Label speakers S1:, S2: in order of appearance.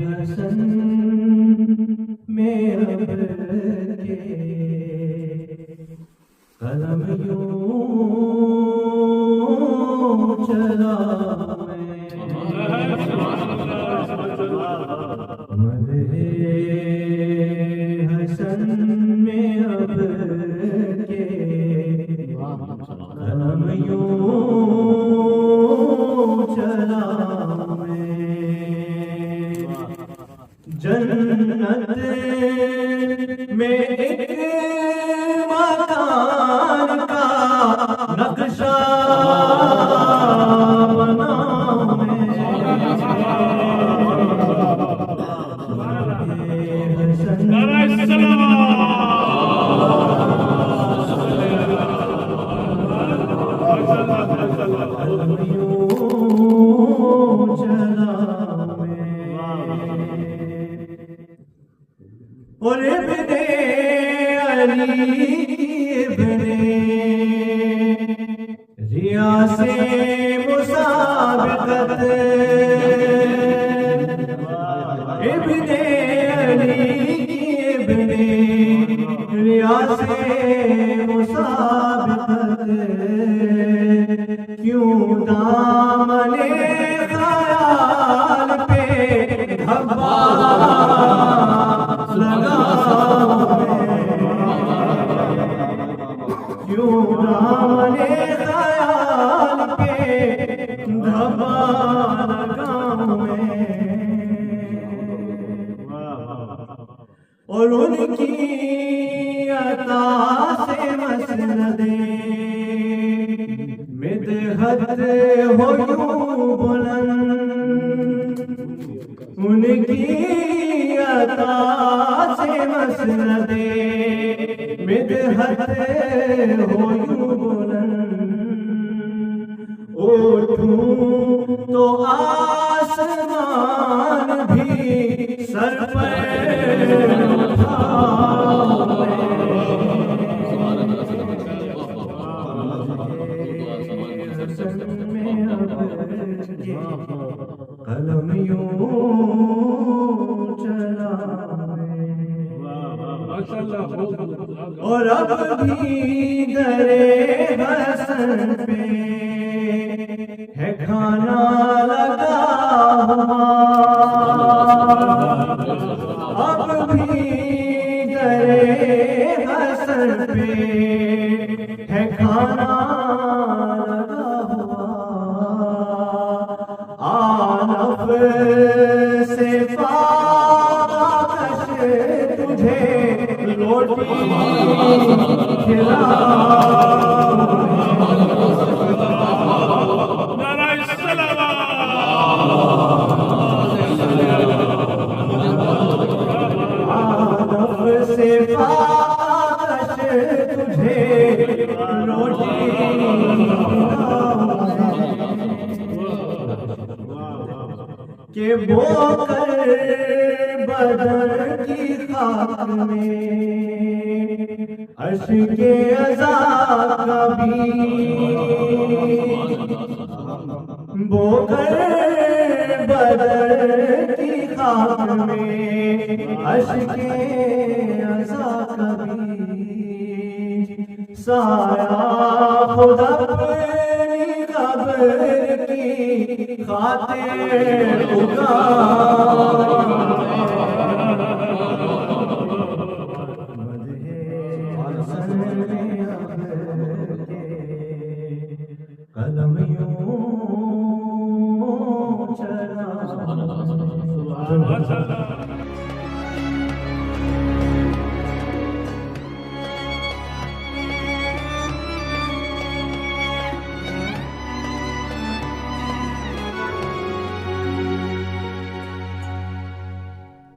S1: حسن میں اب کے قلم یوں چلا مدح حسن میں اب کے قلم یوں چلا جنت میں ایک مکان کا نقشہ بنا اور ابن علی ابن ریاض مسابقت ابن علی ابن ریاض مسابقت کیوں دامن خیال پہ دھبا کیوں دامن خیال پہ دھبا لگاؤں میں اور ان کی عطا سے مسندیں مدحت ہو یوں بلند ان کی عطا سے مسندیں مدحت ہو یوں بلند اٹھوں تو آسمان بھی سر پر قلم یوں چلا اور اب بھی درے حسن پہ ہے کھانا لگا ہوا اب بھی درے حسن پہ ہے کھانا لگا ہوا آنف سے پاکش تجھے روٹی کھلا آنف سے پاکش تجھے روٹی کہ وہ کر بدر کی خاک میں عشق عزا کا بھی وہ کر بدر کی خاک میں عشق عزا کا بھی سایہ خود اپنی قبر کی خاطر اگا